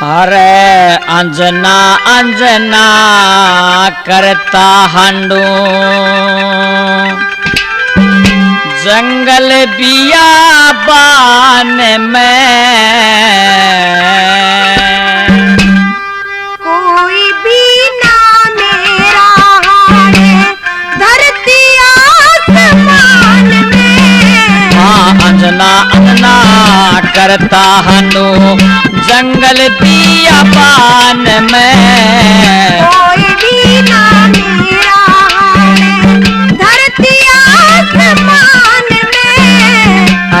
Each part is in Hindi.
अरे अंजना अंजना करता हंडू जंगल बियाबान में कोई भी ना मेरा हारे धरती आसमान में। हाँ अंजना अंजना करता हंडू जंगल बियाबान में कोई भी ना मेरा हारे धरती आसमान में।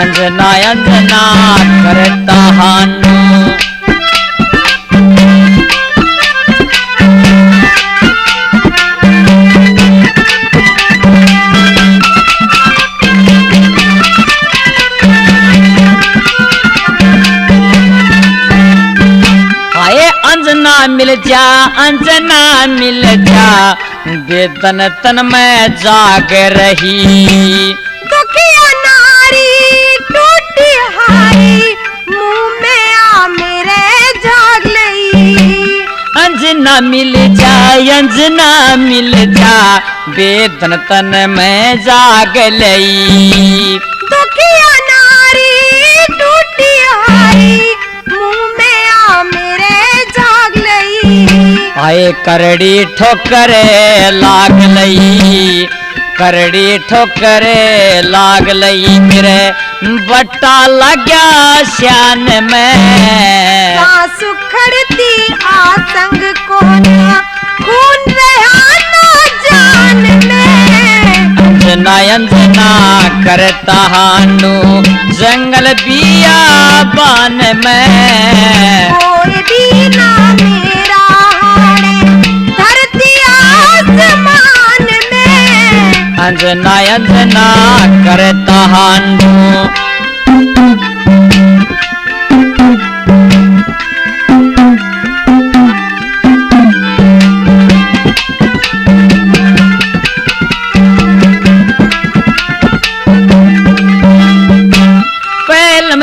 अंजना अंजना करता हंडू अंजना मिल जा वेदन तन में जाग रही। दुखिया नारी टूटी हारी मुंह में आ मेरे जाग लई। अंजना मिल जा वेदन तन में जाग लई। दुखिया नारी टूटी हारी मुंह में आ मेरे जाग लई। आए करड़ी ठोकरे लाग लई, करड़ी ठोकरे लाग लई मेरे बट्टा लग्या श्यान में। सासु खड़ती आसंग को ना खून रहा ना जान में। अंजना अंजना करता हांडू जंगल बियाबान में कोई भी ना मेरा हारे धरती आसमान में। अंजना अंजना करता हांडू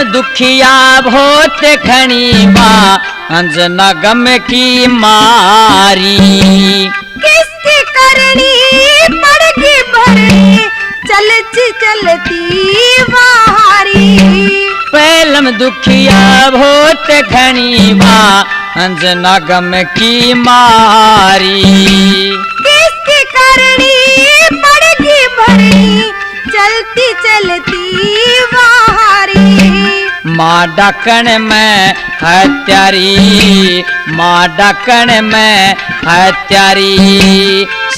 दुखिया बहुत खणी माँ अंजना गम की मारी। किसकी करनी पड़गी भरनी चलती वारी। पहलम दुखिया बहुत घनी माँ अंजना गम की मारी। किसकी करनी पड़गी भरनी चलती वारी। माँ डाकण में हत्यारी, माँ डाकण में हत्यारी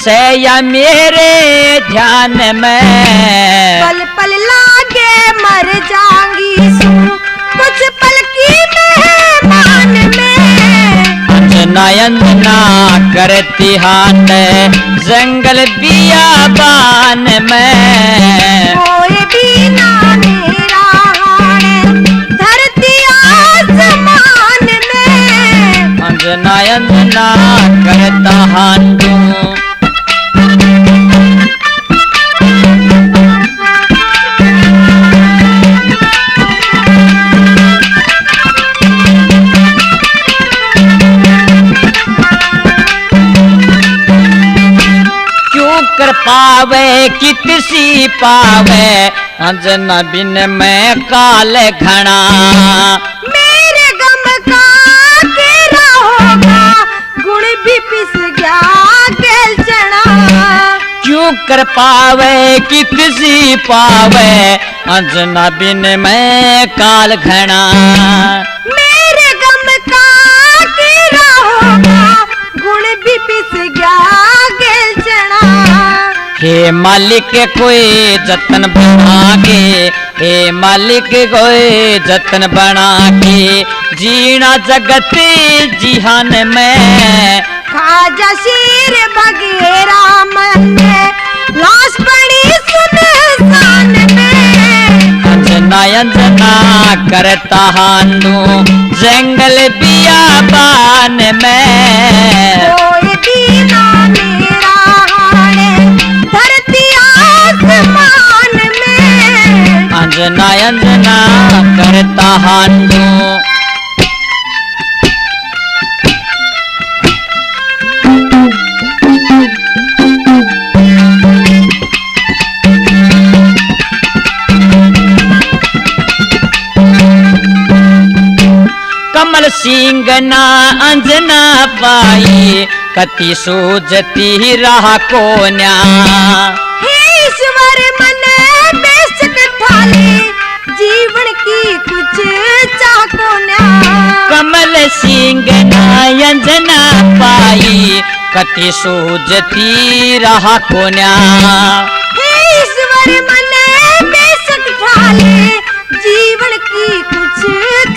सैया मेरे ध्यान में। पल पल लागे मर जाऊंगी सू कुछ पल की मेहमान में। अंजना अंजना करती हाथ जंगल बियाबान में कोई भी ना मेरा हारे धरती आसमान में। अंजना अंजना करता हांडू कर पावे कि किसी पावे अंजना बिन में काल घना। मेरे गम का केरा होगा गुण भी पिस गया गेल चना। क्यों कर पावे कि किसी पावे अंजना बिन में काल घना। मेरे गम का केरा होगा गुण भी पिस गया गेल चना। हे मालिक कोई जतन बना के, हे मालिक कोई जतन बना के जीना जगत जिहान में। खाजा शेर बगेरा मन में लाश पड़ी सुनसान में। अंजना अंजना करता हांडू जंगल बियाबान में कोई भी ना मेरा हारे धरती आसमान में। अंजना अंजना करता हांडू सिंगना अंजना पाई कति सूझती रहा कोन्या हे ईश्वर मन बेशक ठाले जीवन की कुछ चाको न्या कमल सिंगना अंजना पाई कति सूझती रहा कोन्या हे ईश्वर मन बेशक ठाले जीवन की कुछ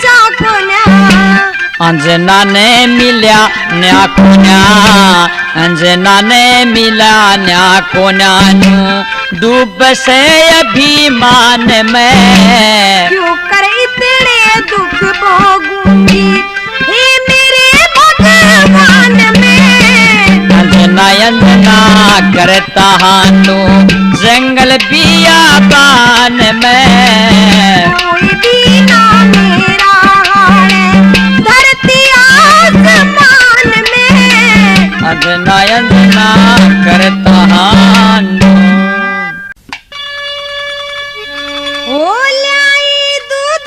चाको न्या अंजना ने मिला न्या कोन्या अंजना ने मिला न्या कोन्या डूब से अभिमान में क्यों कर इतने दुख भोगूंगी हे मेरे भगवान में अंजना अंजना करता हानु जंगल बियाबान में कोई भी ना मेरा हाल धरती आसमान में अंजना अंजना करता हानु ओ लाई दूध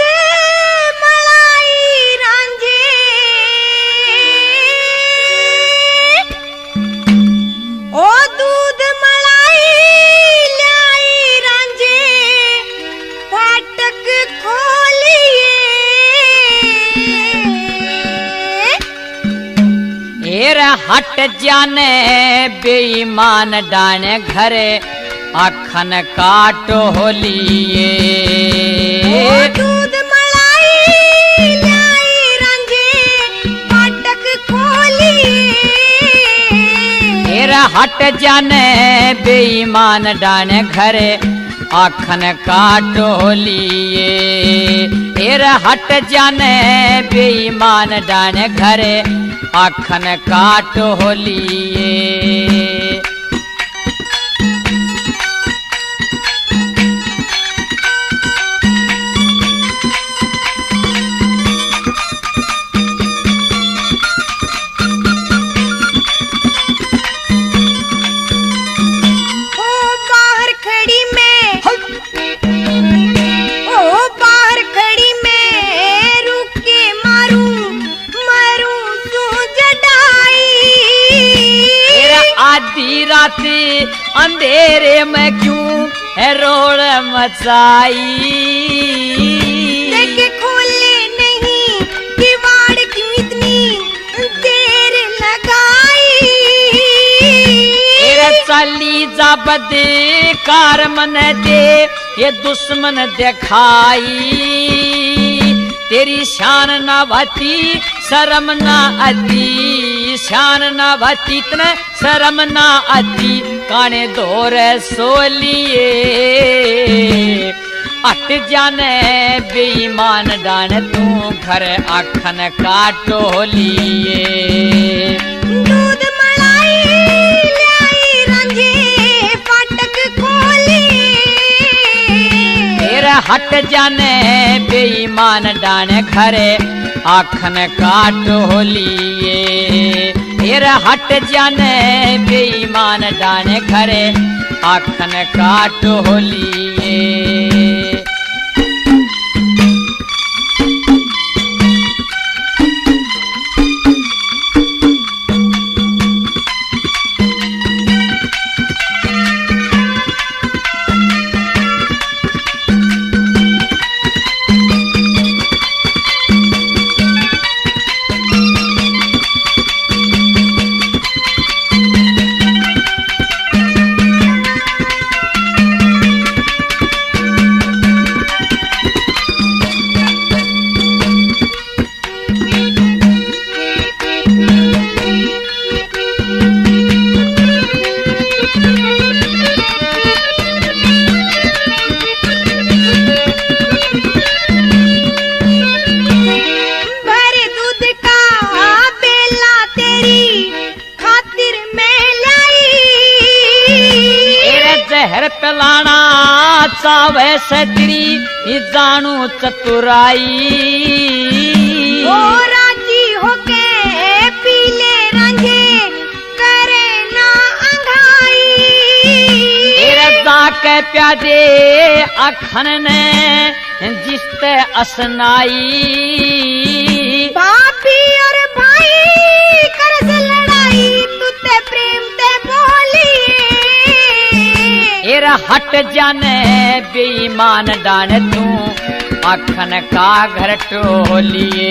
मलाई रांझे ओ दूध मलाई लाई रांझे फाटक खोलिए एर हट जाने बेईमान डाने घरे अखन काटो लिए ओ दूध मलाई लाई रांझे फाटक खोलिए एर हट जाने बेईमान डाने घरे अखन काटो लिए एर हट जाने बेईमान डाने घरे अखन काटो लिए आधी राती अंधेरे में क्यों है रोड मचाई देख खोले नहीं किवाड़ क्यों इतनी देर लगाई चली जा बदे कार मन दे ये दुश्मन दिखाई तेरी शान ना भती शर्म ना अति शान ना भती इतने शर्म ना अति काने दौर सोलिए अट जाने बेईमान डान तू घर अखन काटो लिए दूध मलाई लाई रांझे फाटक खोलिए फिर हट जाने बेईमान डाने घरे आखन काटो लिए फिर हट जाने बेईमान डाने घरे आखन काटो लिए पलाना चावे सतरी जानू चतुराई ओ राजी होके पीले रंगे करे ना अंघाई जाके प्यादे अखन ने जिसते असनाई बाप कर से लड़ाई तू ते प्रेम ते बोलिए एरा हट जाने बेईमान डाने तू आखन का घर टोलिए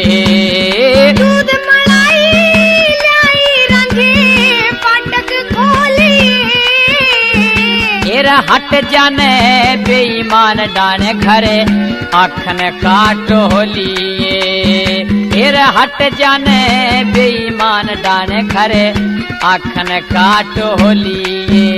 दूध मलाई लाई रंगे फाटक खोलिए एरा हट जाने बेईमान डाने घरे आखन का टोलिए एरा हट जाने बेईमान डाने घरे आखन का टोलिए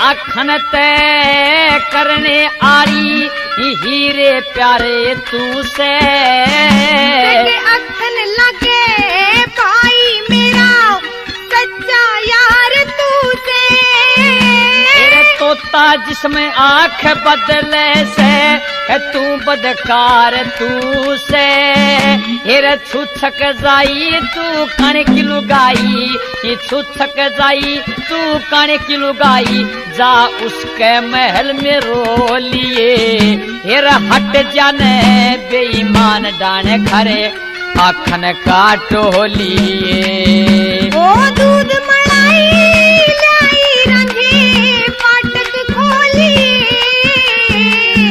अखन तय करने आरी हीरे प्यारे तू से अखन लगे भाई मेरा सच्चा यार तू से तेरे तोता जिसमें आंख बदले से तू बदकार तू से हेरे छुछक जाई तू कण की लुगाई ये छुछक जाई तू कण की लुगाई जा उसके महल में रो लिए हेरा हट जाने बेईमान डाने खरे आखन काटो लिए ओ दूध मलाई लाई रंगे फाटक खोलिए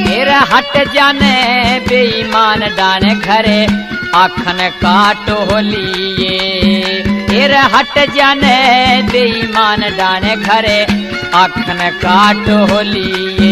हेरा हट जाने बेईमान डाने खरे आखन काटो लिए हेरा हट जाने बेईमान डाने खरे आखन काटो लिए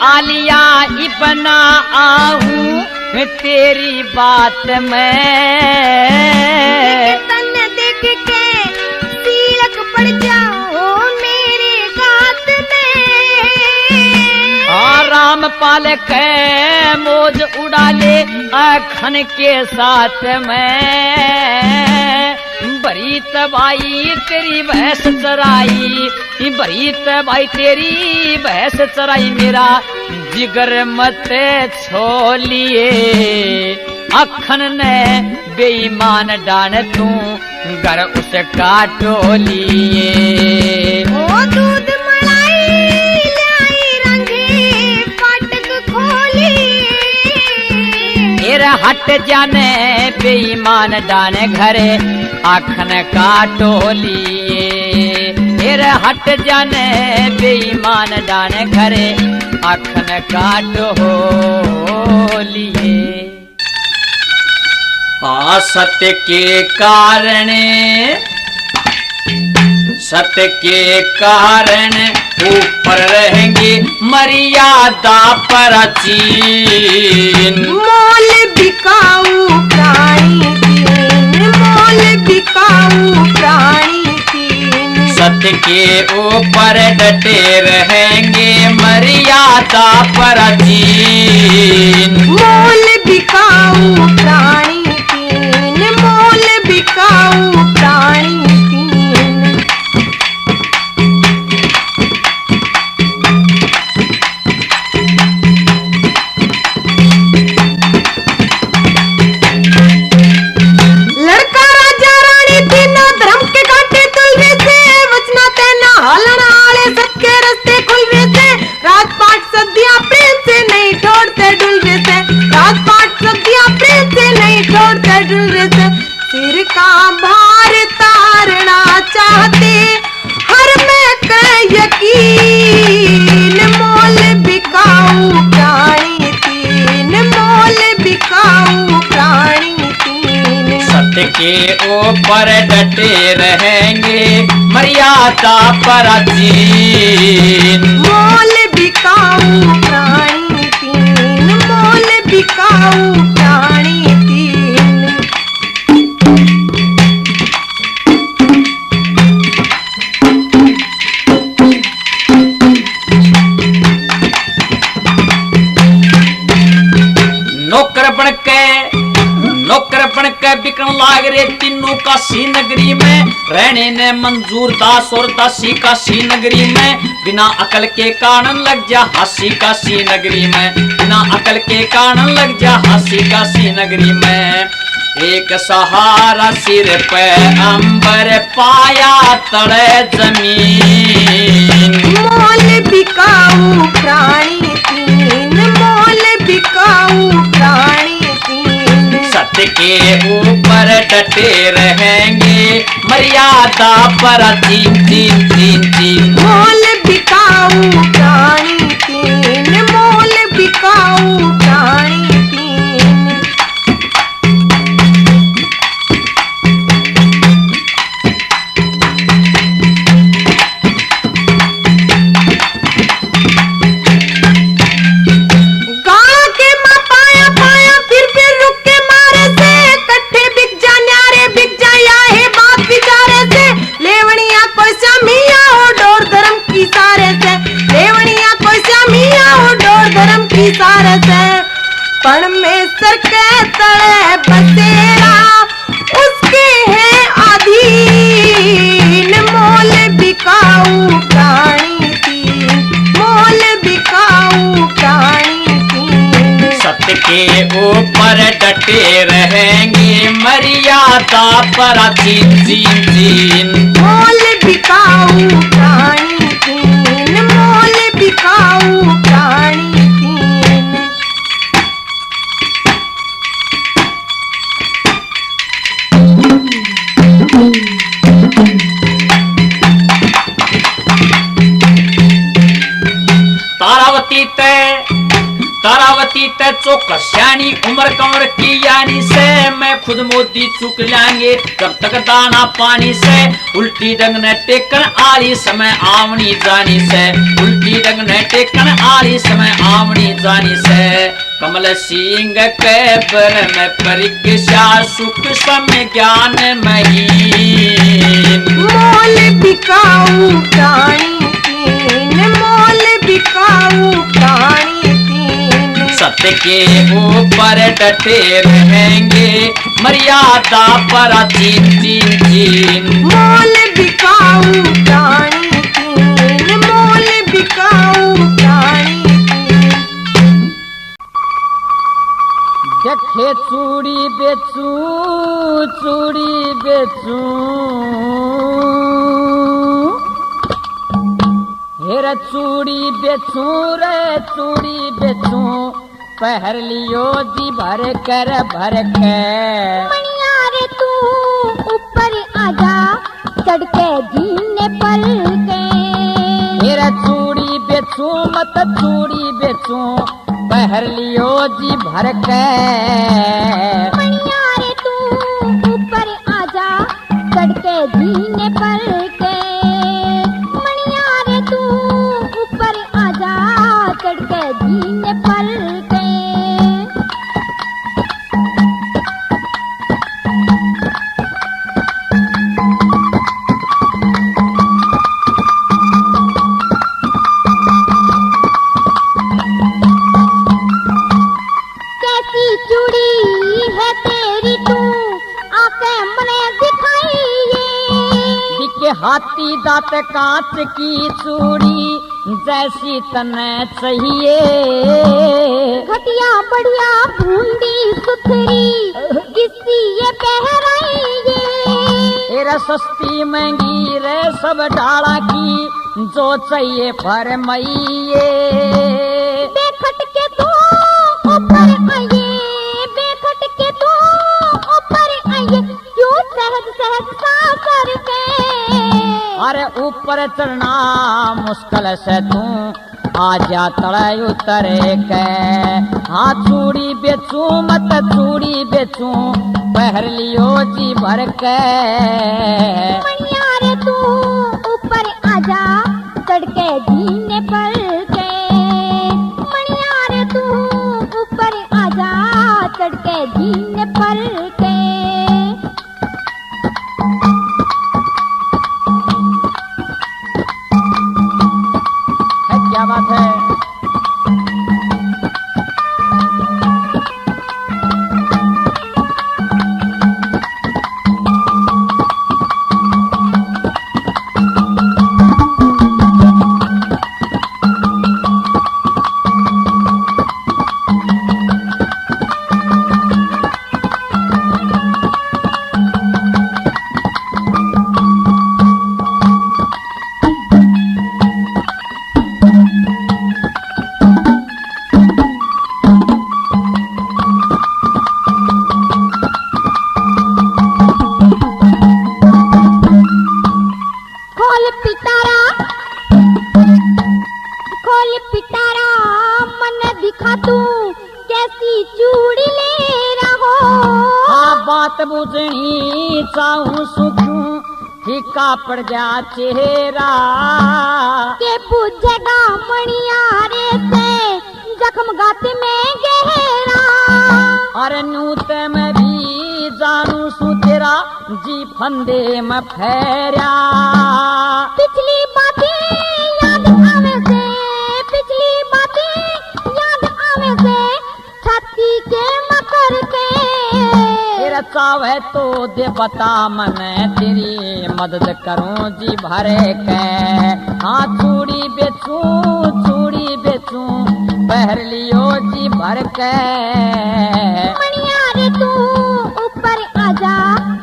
आलिया इबना आहूं तेरी बात में तन देख के सीलक पड़ जाओ मेरे गात में आराम पाल के मौज उड़ा ले अखन के साथ में बड़ी तबाई तेरी भैंस चराई बड़ी तबाई तेरी भैंस चराई मेरा जिगर मत छोलिए अखन ने बेईमान डान तू घर उस काटो लिए ओ दूध मलाई लाई रंगे फाटक खोलिए तेरा हट जाने बेईमान डाने घरे आखन काटो लिए तेरा हट जाने बेईमान डाने घरे आखन काटो लिए सत्य के कारण ऊपर रहेंगे मर्यादा प्राचीन मोल बिकाऊ प्राणी तीन मोल बिकाऊ प्राणी तीन के ऊपर डटे रहेंगे मर्यादा पराधीन। मोल बिकाऊ प्राणी तीन, मोल बिकाऊ प्राणी तीन। लड़का राजा रानी तीनों धर्म के कांटे तुलवे से, वचना तेना हालन आले सबके रस्ते खुलवे से। राजपाट सदियां प्रेम से नहीं छोड़ते डुलवे से, राजपाट सदियां प्रेम से नहीं छोड़ते डुलवे से। सिर का भार तारना चाहते हर में का यकीन, मोल बिकाऊ प्राणी तीन, मोल बिकाऊ प्राणी तीन। सत्य के ऊपर डटे रहेंगे मर्यादा पराधीन। मोल बिकाऊ प्राणी तीन, मोल बिकाऊ प्राणी तीन। नौकर बन के बिकन लाग रे तीनों काशी नगरी में। रहने ने मंजूर दास और दासी काशी नगरी में। बिना अकल के कारण लग जा हासी काशी नगरी में, बिना अकल के कारण लग जा हासी काशी नगरी में। एक सहारा सिर पे अंबर पाया तड़े जमीन। मोल बिकाऊ प्राणी तीन, मोल बिकाऊ प्राणी तीन। सत्य के ऊपर डटे रहेंगे मर्यादा पराधीन तीन तीन तीन। मोल बिकाऊ प्राणी तीन, मोल बिकाऊ प्राणी तीन। गाँव के माँ पाया पाया फिर रुक के मारे से, कट्ठे बिक जा न्यारे बिक जा या है बात बिचारे से। लेवनिया कोई समिया हो डोर धर्म की सारे से, लेवनिया कोई समिया हो डोर धर्म की सारे से। परमेश्वर के तले बसेरा उसके है अधीन, मोल बिकाऊ प्राणी तीन, मोल बिकाऊ प्राणी तीन। सत्य के ऊपर डटे रहेंगे मर्यादा पराधीन तीन तीन। मोल बिकाऊ प्राणी तीन, मोल बिकाऊ प्राणी तीन। तारावती ते चौकस्यानी उम्र कमर की यानी से। मैं खुद मोदी चुक जाएंगे जब तक दाना पानी से। उल्टी डंग न टेकन आली समय आवनी जानी से, उल्टी डंग न टेकन आली समय आवनी जानी से। कमल सिंह के बर में परीक्षा सुख समय ज्ञान महीन। मोल बिकाऊ प्राणी तीन, मोल बिकाऊ प्राणी तीन। सत्य के ऊपर डटे रहेंगे मर्यादा पराधीन तीन तीन। मोल बिकाऊ प्राणी तीन, मोल बिकाऊ प्राणी तीन। देखे चूड़ी बेचू चूड़ी बेचू, हेर चूड़ी बेचू रे चूड़ी बेचू। पहर लियो जी भर कर भर के। मणिया रे तू ऊपर आजा चढ़ के जीने पल के। हेर चूड़ी बेचू मत चूड़ी बेचू, पहर लियो जी भर के। मणिया रे तू ऊपर आजा चढ़ के जीने पल के। मणिया रे तू ऊपर आजा चढ़ के जीने पल के। के हाथी दांत कांच की चूड़ी जैसी तने चाहिए। घटिया बढ़िया बूंदी सुथरी किसी ये पहराइए। तेरा सस्ती महंगी रे सब डाला की जो चाहिए फरमाइए। बेखट के तो ऊपर आइए, बेखट के तो ऊपर आइए, क्यों सहज सहज सा करके। अरे ऊपर चढ़ना मुश्किल से तू आजा तड़े उतरे के। हाँ चूड़ी बेचू मत चूड़ी बेचू पहर लियो जी भर के। मणिया रे तू ऊपर आजा चढ़के जीने पर के। मणिया रे तू ऊपर आजा चढ़के जीने पर के। क्या बात है। खोल पिटारा, खोल पिटारा मन दिखा तू कैसी चूड़ी ले रहो। हाँ बात बुझनी चाहूं सुखूं फीका पड़ जा चेहरा। के पूछेगा मणिया रे से जख्म गाते में गहरा। अरे नूत में भी जानू सु तेरा जी फंदे में फेरा। पिछली बातें याद आवे से, पिछली बातें याद आवे से छाती के मकर के। तेरा चाहे तो दे बता मैं तेरी मदद करूं जी भरे के। हाँ चूड़ी बेचूं पहर लियो जी भर के। मणिया रे तू ऊपर आजा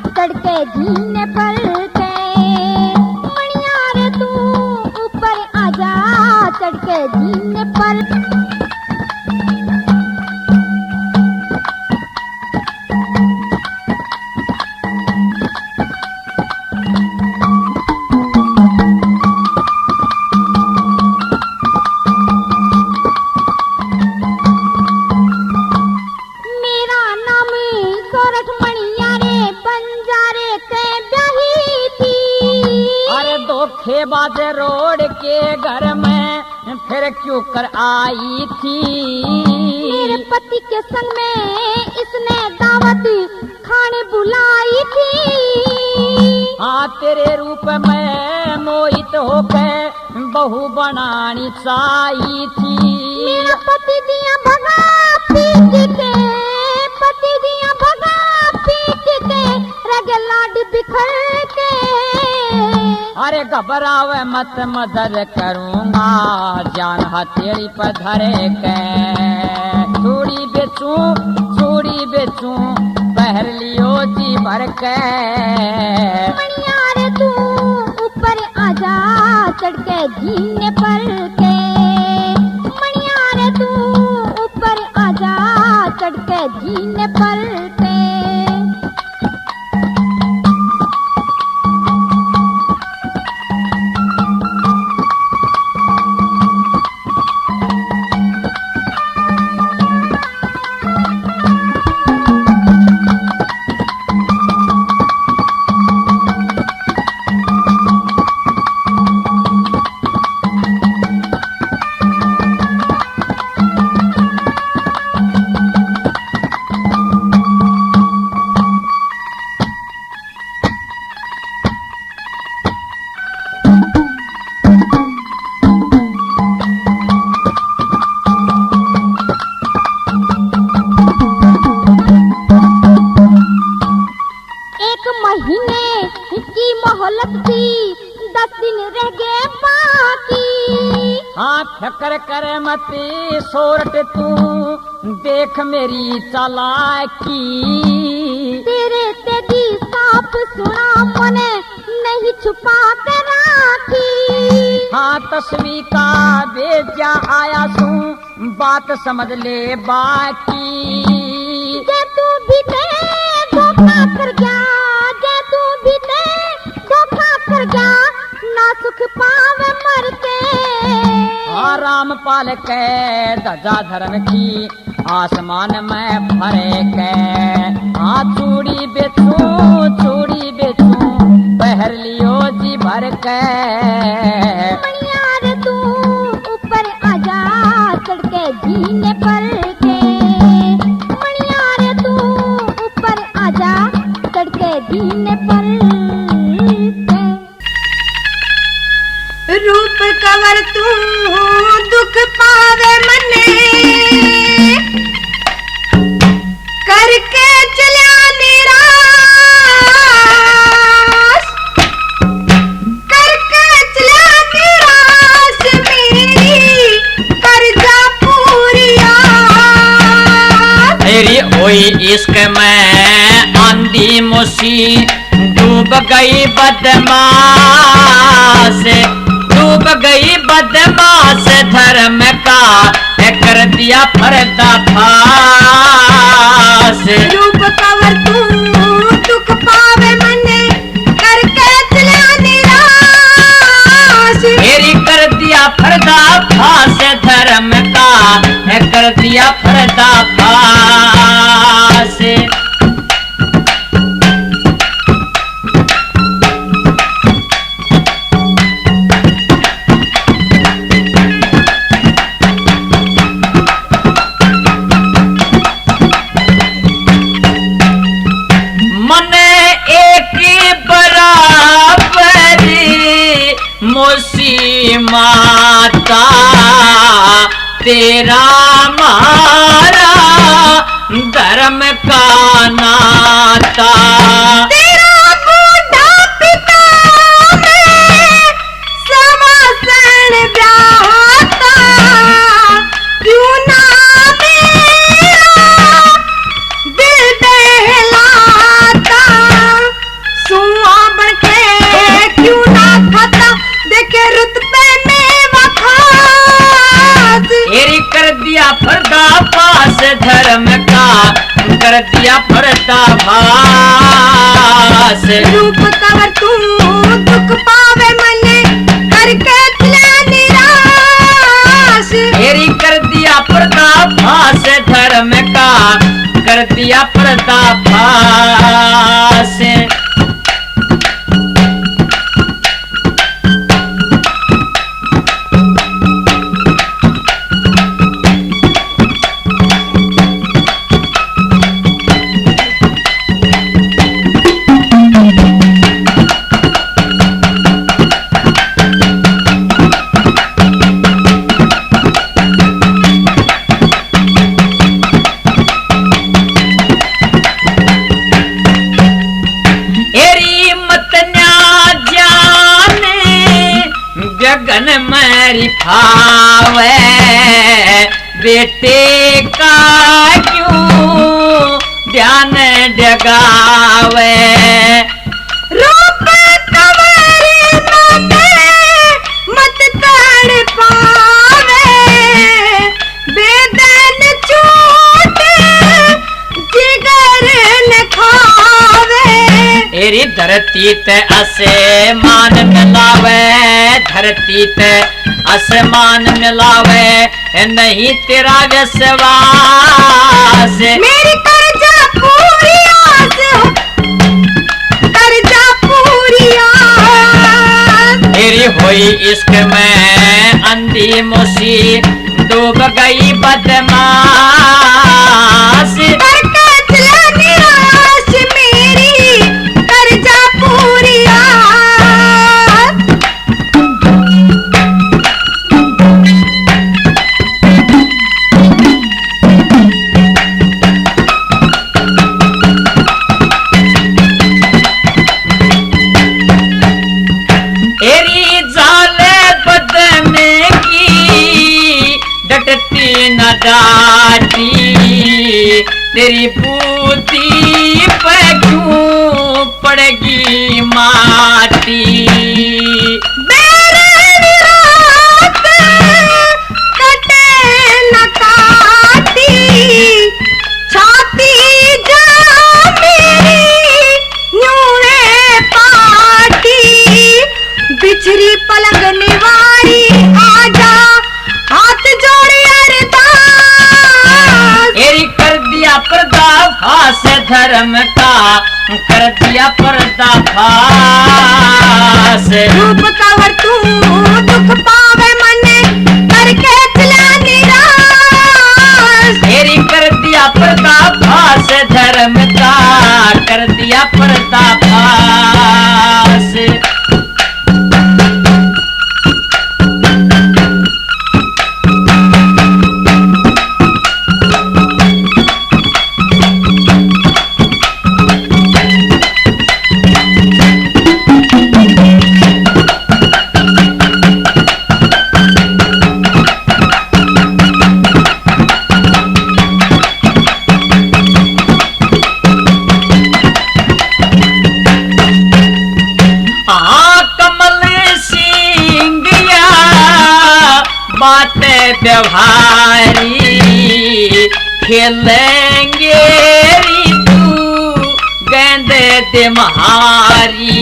चढ़के जीने पर के। मणिया रे तू ऊपर आजा चढ़के जीने पर। मेरा नाम सोरठ मणिया रे बंजारे के ब्याही थी। अरे धोखेबाज रोड के घर में फिर क्यों कर आई थी। मेरे पति के संग में इसने दावत खाने बुलाई थी। हाँ तेरे रूप में मोहित होकर बहू बनानी चाहिए थी। मेरा पति दिया भगा पीट के, पति दिया भगा पीट के, रगे लाड बिखर के। अरे घबरावे मत मदद करूंगा जान हथेली पर धरे के। चूड़ी बेचूं पहर लियो जी भर के। मणिया रे तू ऊपर आजा चढ़के जीने पर के। मणिया रे तू ऊपर आजा चढ़के जीने पर के। महीने की मोहलत थी 10 दिन रह गए बाकी। हाँ फिक्र करे मती सोरठ तू देख मेरी चालाकी। तेरे तेजी साफ सुना मने नहीं छुपा के राखी। हाँ तस्वीर का भेजा आया सू बात समझ ले बाकी। जे तू भी ते धोखा कर गया, जे तू भी ते धोखा कर गया, ना सुख पावे मर के। हाँ रामपाल के ध्वजा धर्म की आसमान में भरे के। हाँ चूड़ी बेचू पहर लियो जी भर के। मणिया रे तू ऊपर आजा चढ़ के जीने पर के। मणिया रे तू ऊपर आजा चढ़ के जीने पर के। रूप कवर तू दुख पावे मने करके चल्या निराश। करके चल्या निराश मेरी कर्जा पूरिया। मेरी हुई इश्क में आंधी मुसी डूब गई बदमाश। डूब गई बदमाश धर्म का कर दिया पर्दाफाश। रूप कवर तू दुख पावे मने करके चल्या निराश। मेरी कर दिया पर्दाफाश धर्म का कर दिया पर्दाफाश। माता तेरा मारा धर्म का नाता। तेरा बूढ़ा पिता में समासन ब्याहता। क्यों ना मेरा दिल दहलाता। सुआ बनके क्यों ना खाता देखे रुत पे मेवा खास। तेरी कर दिया पर्दाफाश धर्म का कर दिया पर्दाफाश। रूप कवर तू दुख पावे मने करके चले निराश। तेरी कर दिया पर्दाफाश धर्म का कर दिया पर्दाफाश। गगन मेरी फावे बेटे का क्यों ध्यान जगावे। रूप कवर मत तड़ पावे बेदन छूट जिगर न खावे। तेरी धरती ते आसमान मिलावे धरती ते आसमान मिलावे नहीं तेरा विश्वास। मेरी कर्जा पूरी आस हो कर्जा पूरी आस। तेरी हुई इश्क में अंधी मुसी डूब गई बदमाश। करके चला निराश मेरी कर्जा पूरी आस। डाटी तेरी बूटी पे क्यों पड़ेगी माटी। बिछरी पलंग निवारी आजा हाथ जोड़े अरदास। एरी कर दिया पर्दाफाश धर्म का, कर दिया पर्दाफाश। रूप कवर तू दुख पावे मने करके चला निराश। एरी कर दिया पर्दाफाश धर्म का, कर दिया पर्दाफाश। व्यवहारी खेलेंगे तू गेंदे दे महारी।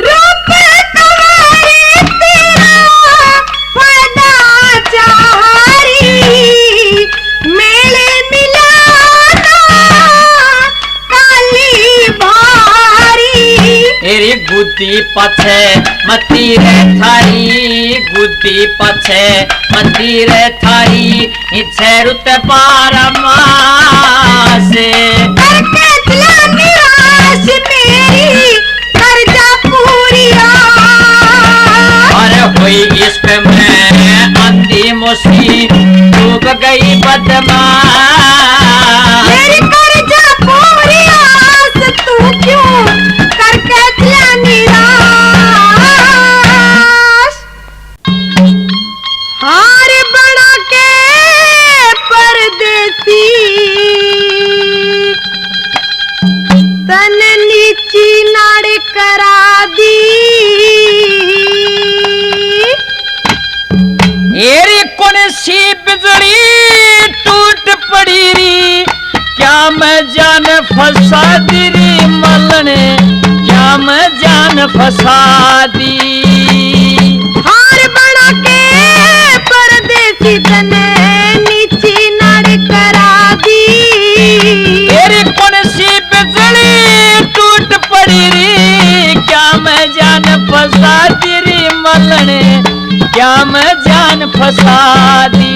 रूप तुम्हारे तेरा वदा चारी मेले मिलाना काली भारी। एरी गुद्दी पछे मती रे थारी, गुद्दी पछे मती रे थारी इच्छे रुत पारमासे। करके चला निराश मेरी कर्जा पूरी अरे हुई इश्क में अंधी मुसी डूब गई बदमाश। मेरी कर्जा पूरी आस तू क्यों करके चला निराश। हार बना के परदेसी तन नीची नाड़ करा दी। एरी कौन सी बिजली टूट पड़ी री, क्या मैं जान फंसा दी री मलने, क्या मैं जान फंसा दी। हार बना के परदेसी तन नीची नाड़ करा दी। एरी कौन सी बिजली टूट पड़ी री, क्या मैं जान फंसा दी री मलने, क्या मैं जान फंसा दी।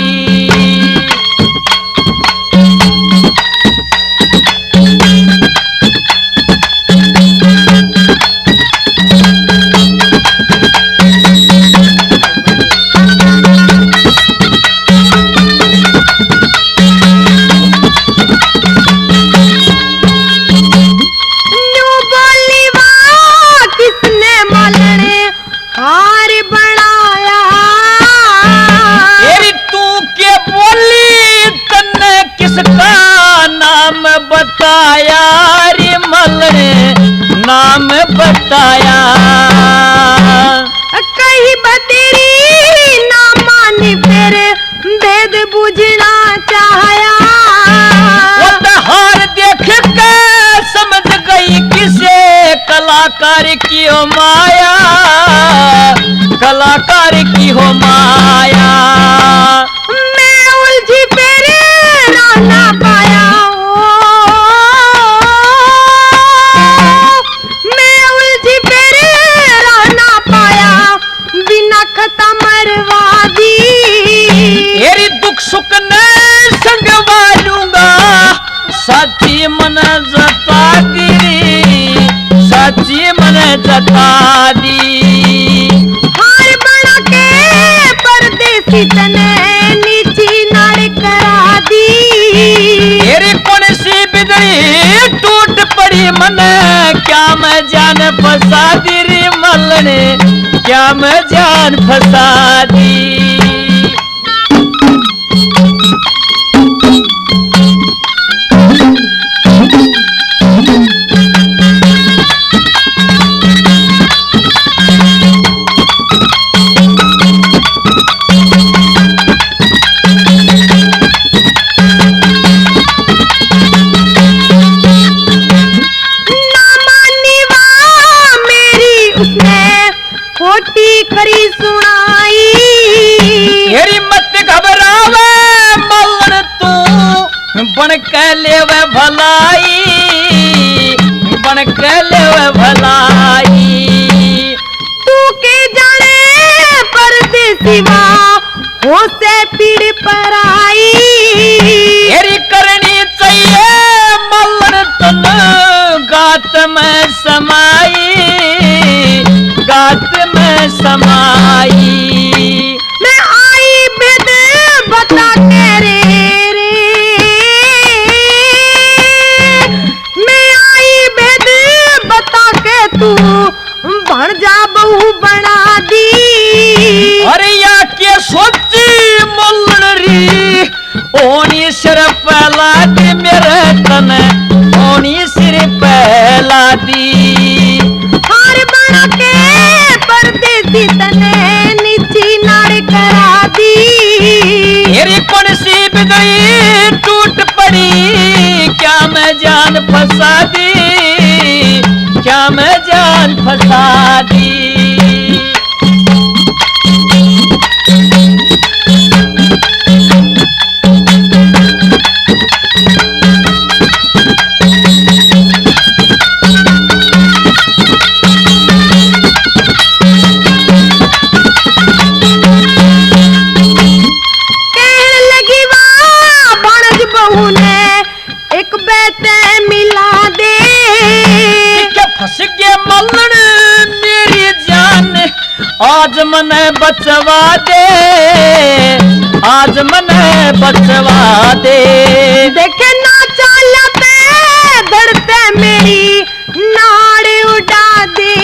बताया रे मलने नाम बताया। कहीं बतेरी ना मानी फिर भेद बुझना चाहया। वो हार देख के समझ गई किसे कलाकार की हो माया, कलाकार की हो माया। मैं उलझी फिर ना पाया, सुख ने संग वालूंगा साची मन जता दी, साची मन जता दी। हार बना के परदेसी तने नीची नाड़ करा दी। तेरी कौन सी बिजली टूट पड़ी मन, क्या मैं जान फंसा दी रे मलने, क्या मैं जान फंसा दी। खरी खरी सुनाई। तेरी मत घबरावे मलन तू बन के लेवे भलाई, बन के लेवे भलाई। तू के जाने परदेसिवा हो से पीड़ पर आई। तेरी करनी चाहिए मलन तन गात में समाई, गात में समाई। मैं आई भेद बता के रे, मैं आई भेद बता के तू भणजा बहू बना दी। अरे या के सोची मलन री ओनी सिर पहला दी मेरे तन, ओनी सिर पहला दी। हार बना के परदेसी तने नीची नाड़ करा दी। तेरी कौन सी बिगड़ी टूट पड़ी, क्या मैं जान फंसा दी, क्या मैं जान फंसा दी। कहने लगी वाह भणज बहू ने एक बैते मिला दे। क्या फंस गए मलन मेरी जान, आज मने बचवा दे, आज मने बचवा दे। देखे ना चालते धरते मेरी नाड़ उड़ा दे।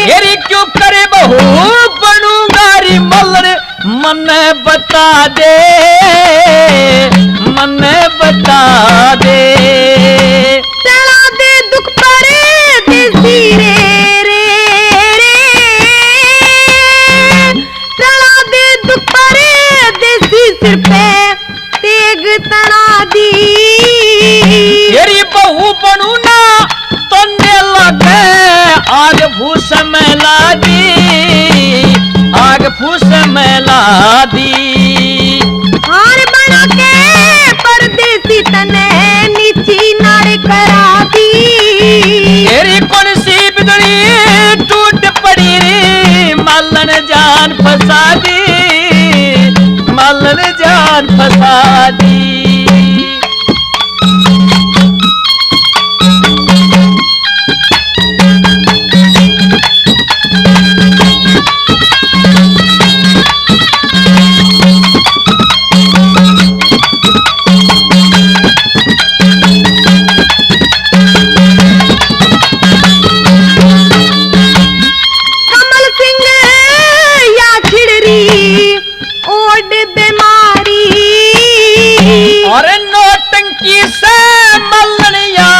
तेरी क्यों करे बहू बनूंगा री मलन, मने बता दे, मने बता दे। चला दे दुख पर देसी रे, चला दे दुख पर देसी सिर पे तेग तना दी। तेरी बहू बनू ना तन्ने लगे आग फूस में ला दी, आग फूस में ला दी। हार बना के परदेसी तने नीची नाड़ करा दी। तेरी कौन सी बिगड़ी टूट पड़ी रे मलन जान फंसा दी, मलन जान फंसा दी। कमल सिंह या छिड़री ओड बीमारी। और नौटंकी से मलनिया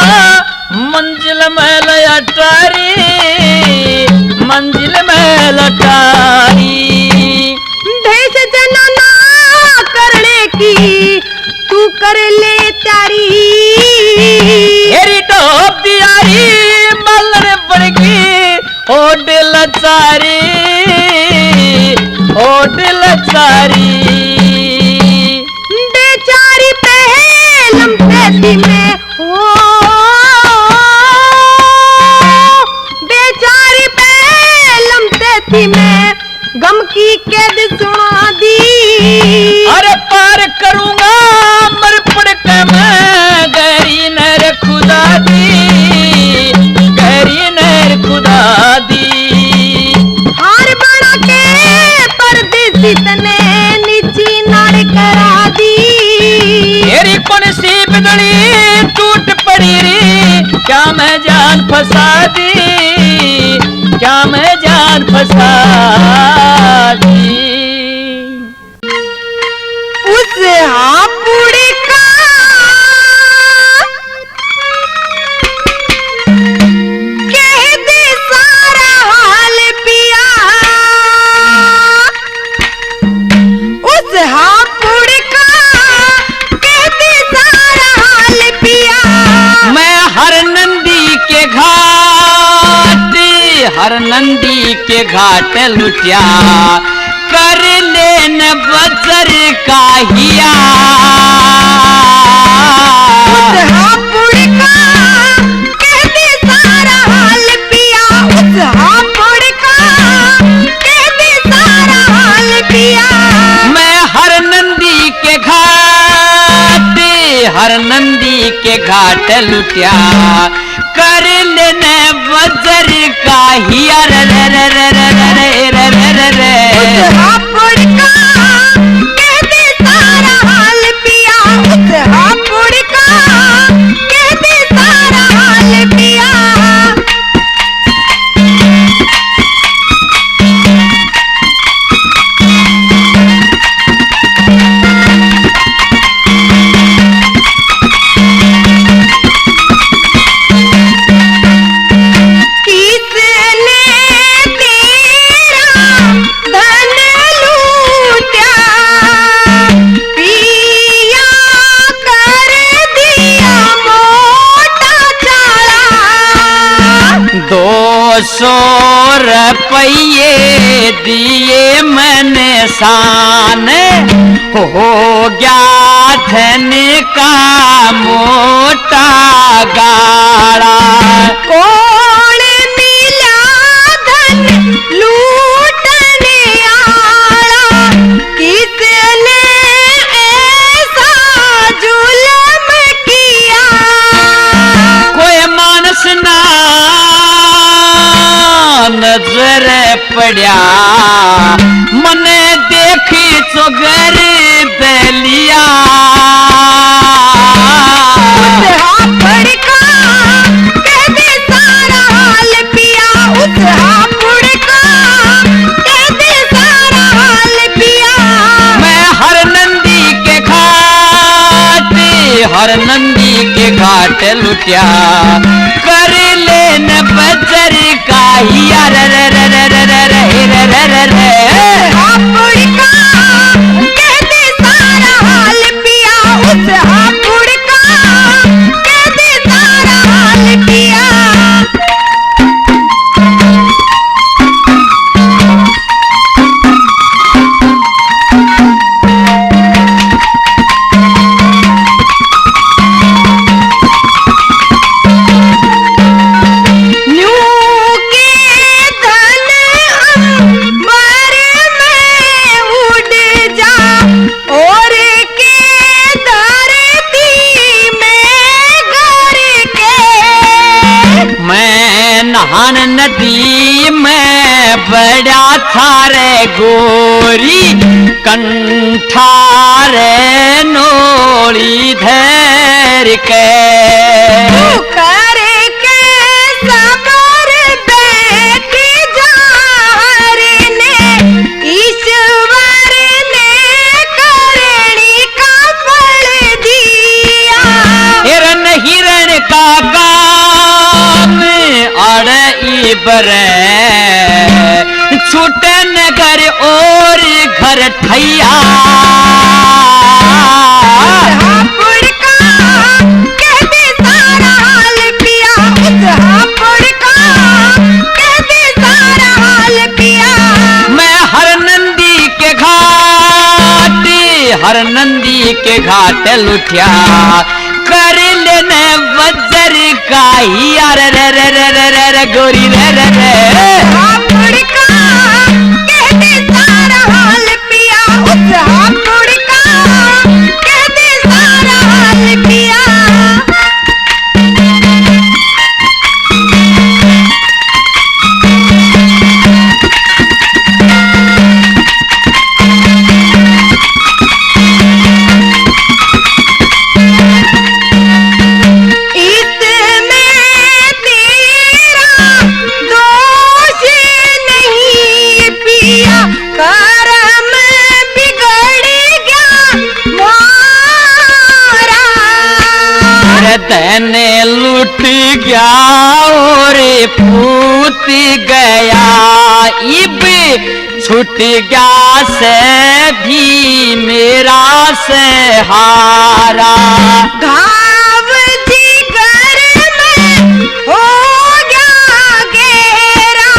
मंजिल में लटारी, मंजिल में लटारी। भेष जनना करने की तू कर ले त्यारी। तेरी डोब दियारी मलन बड़गी ओड लचारी, ओड लचारी। बेचारी पहलम पैसी में हो, बेचारी पहलम पैसी में गम की कैद सुना दी। अरे पार करूंगा मर पड़ के मैं गहरी नहर खुदा दी, गहरी नहर खुदा दी। हार बना के परदेसी तने नीची नाड़ करा दी। तेरी कौन सी बिगड़ी टूट पड़ी रे, क्या मैं जान फंसा दी, क्या मैं जान फंसा दी। उस हापुड़ी का कह दे सारा हाल पिया। उस हापुड़ी का कह दे सारा हाल पिया। मैं हर नंदी के घाट, हर नंदी के घाट लुटिया कर लेन बजर का हिया उस हापुड़ का कहते सारा हाल पिया उस हापुड़ का कहते सारा हाल पिया मैं हर नंदी के घाट लुटिया कर लेने वजर का हिया रे रे रे रे रे रे रे रे रे उस हापुड़ का कहते सारा हाल पिया उस हापुड़ का कहते सारा हाल पिया रुपये दिए मैंने शान हो गया धन का मोटा गाड़ा कौन मिला धन लूटने आला किसने ऐसा जुल्म किया कोई मानस ना नजर पड़ा मने देखी चोगर दलिया उस हापुड़ का कहते सारा हाल पिया उस हापुड़ का कहते सारा हाल पिया मैं हर नंदी के घाट लुटिया कर लेन बजर का हिया रे रे रे रे रे रे रे रे रे रे हापुड़ का कहते सारा हाल पिया उस हापुड़ का कहते सारा हाल पिया नहान नदी में बड़ा थारे गोरी कंठारे नोड़ी धर के करके सबर बैठी जार ने ईश्वर ने करणी का फल दिया हिरन हिरन का काम अड़ बरे छूटे नगर और घर ठैया हापुड़ का कहते सारा हाल पिया उस हापुड़ का कहते सारा हाल पिया मैं हर नंदी के घाट लुटिया कर लेने वजर का हिया रे रे रे रे रे रे रे गोरी रे रे रे हापुड़ का कहते सारा हाल पिया उस हापुड़ का कहते सारा हाल पिया करम बिगड़ गया मारा धन लुट गया और फूट गया इब छूट गया से भी मेरा सहारा घाव जिगर में हो गया गहरा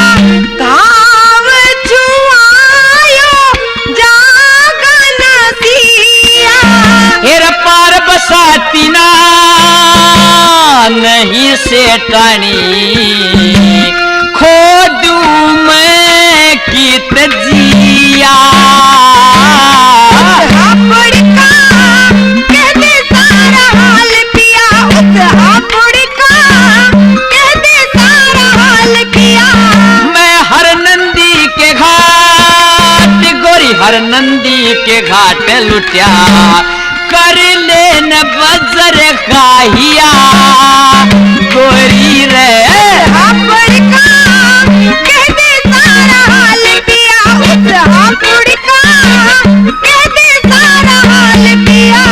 ही सेठानी खोदू मैं की तजिया हापुड़ का कह दे सारा हाल पिया, उस हापुड़ का कह दे सारा हाल पिया। मैं हर नंदी के घाट गोरी हर नंदी के घाट लुटिया कर लेन बजर खाहिया गोरी रे हापुड़ का कह दे सारा हाल पिया, उस हापुड़ का कह दे सारा हाल पिया।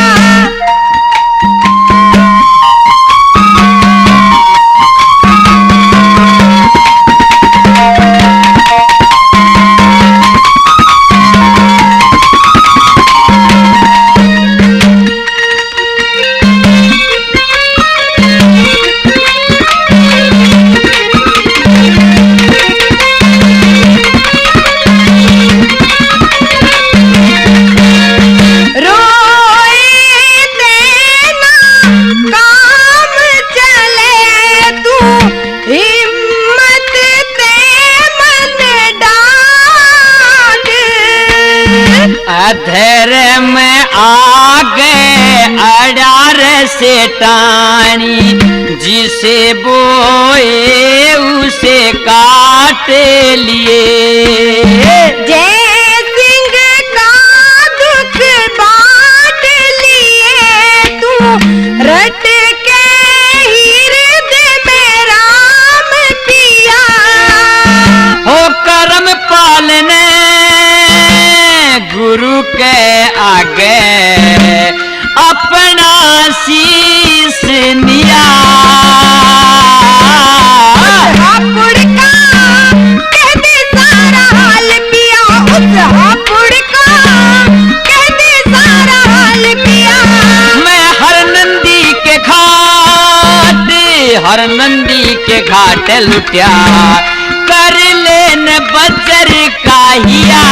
धैर्य में आगे अडार सेठानी जिसे बोए उसे काट लिए। जय सिंह का दुख बांट लिए तू रट के हृदय में राम पिया। हो कर्म पालने गुरु के आगे अपना शीश निया। हापुड़ का कह दे सारा हाल पिया, उस हापुड़ का कह दे सारा हाल पिया। मैं हर नंदी के घाट लुटिया कर लेन बजर काहिया